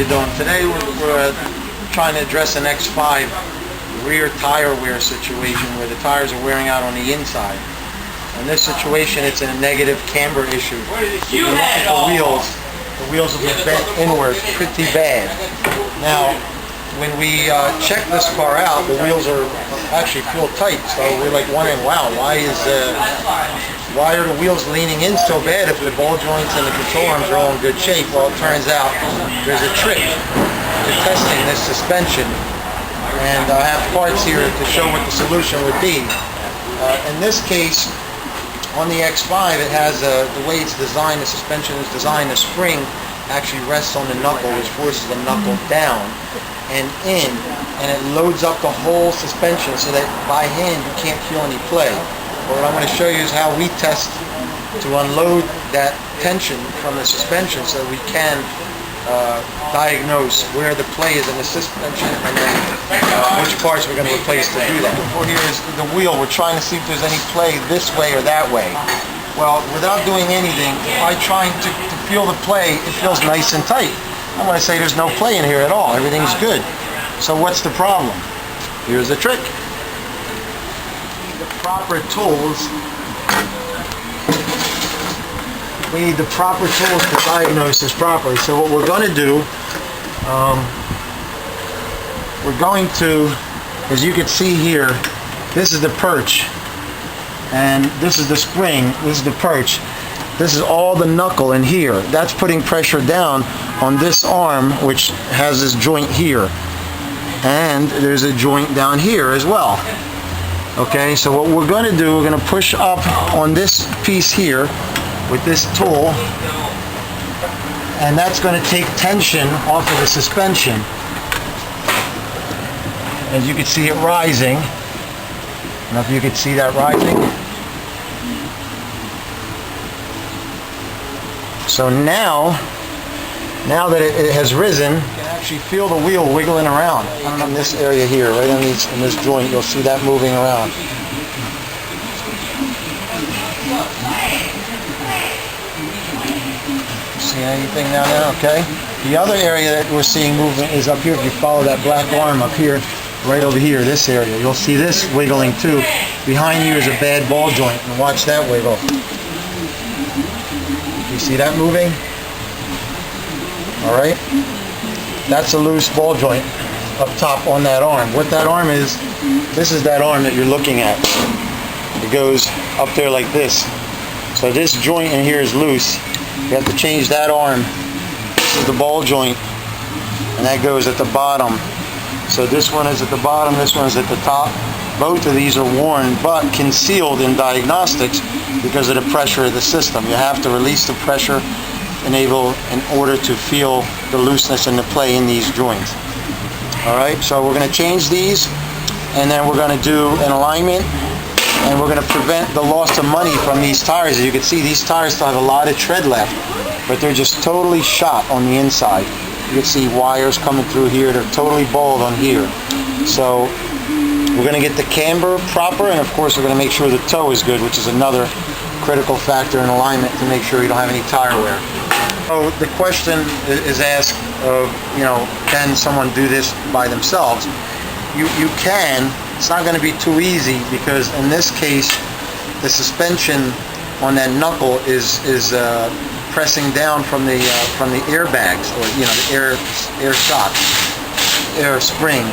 you doing? Today we're trying to address an X5 rear tire wear situation where the tires are wearing out on the inside. In this situation, it's a negative camber issue. You look at the wheels will be bent inward pretty bad. Now, when we check this car out, the wheels are actually feel tight, so we're like wondering, wow, why are the wheels leaning in so bad if the ball joints and the control arms are all in good shape? Well, it turns out there's a trick to testing this suspension, and I have parts here to show what the solution would be. In this case, on the X5, it has the way it's designed, the suspension is designed, the spring actually rests on the knuckle, which forces the knuckle down and in, and it loads up the whole suspension so that by hand you can't feel any play. But what I'm going to show you is how we test to unload that tension from the suspension so that we can diagnose where the play is in the suspension and then which parts we're going to replace to do that. Before here is the wheel. We're trying to see if there's any play this way or that way. Well, without doing anything, by trying to feel the play, it feels nice and tight. I'm going to say there's no play in here at all. Everything's good. So what's the problem? Here's the trick. The proper tools. We need the proper tools to diagnose this properly. So what we're going to do, as you can see here, this is the perch, and this is the spring, this is the perch. This is all the knuckle in here. That's putting pressure down on this arm, which has this joint here. And there's a joint down here as well. Okay, so what we're going to do, we're going to push up on this piece here with this tool, and that's going to take tension off of the suspension. As you can see it rising. I don't know if you can see that rising. So now that it has risen, you can actually feel the wheel wiggling around. In this area here, right in this joint, you'll see that moving around. See anything down there? Okay. The other area that we're seeing movement is up here. If you follow that black arm up here, right over here, this area, you'll see this wiggling too. Behind you is a bad ball joint, and watch that wiggle. You see that moving? All right. That's a loose ball joint up top on that arm. What that arm is, this is that arm that you're looking at. It goes up there like this. So this joint in here is loose. You have to change that arm. This is the ball joint, and that goes at the bottom. So this one is at the bottom, this one is at the top. Both of these are worn but concealed in diagnostics because of the pressure of the system. You have to release the pressure in order to feel the looseness and the play in these joints. Alright, so we're going to change these, and then we're going to do an alignment, and we're going to prevent the loss of money from these tires. As you can see, these tires still have a lot of tread left, but they're just totally shot on the inside. You can see wires coming through here. They're totally bald on here. So we're going to get the camber proper, and of course we're going to make sure the toe is good, which is another critical factor in alignment to make sure you don't have any tire wear. So the question is asked of, can someone do this by themselves? You can. It's not going to be too easy because in this case the suspension on that knuckle is pressing down from the airbags, or the air shock, air spring.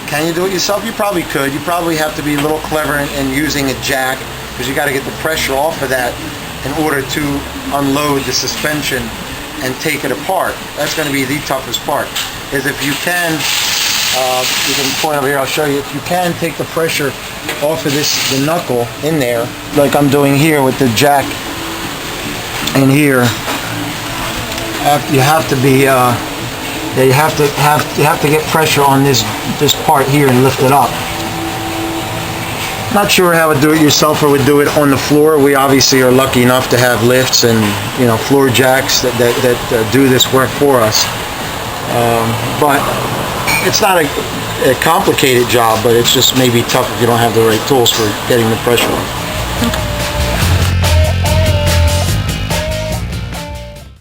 Can you do it yourself? You probably could. You probably have to be a little clever in using a jack, because you got to get the pressure off of that in order to unload the suspension and take it apart. That's going to be the toughest part. Is if you can point over here, I'll show you. If you can take the pressure off of the knuckle in there, like I'm doing here with the jack in here, you have to be you have to get pressure on this part here and lift it up. Not sure how to do it yourself or would do it on the floor. We obviously are lucky enough to have lifts and floor jacks that do this work for us. But it's not a complicated job, but it's just maybe tough if you don't have the right tools for getting the pressure on.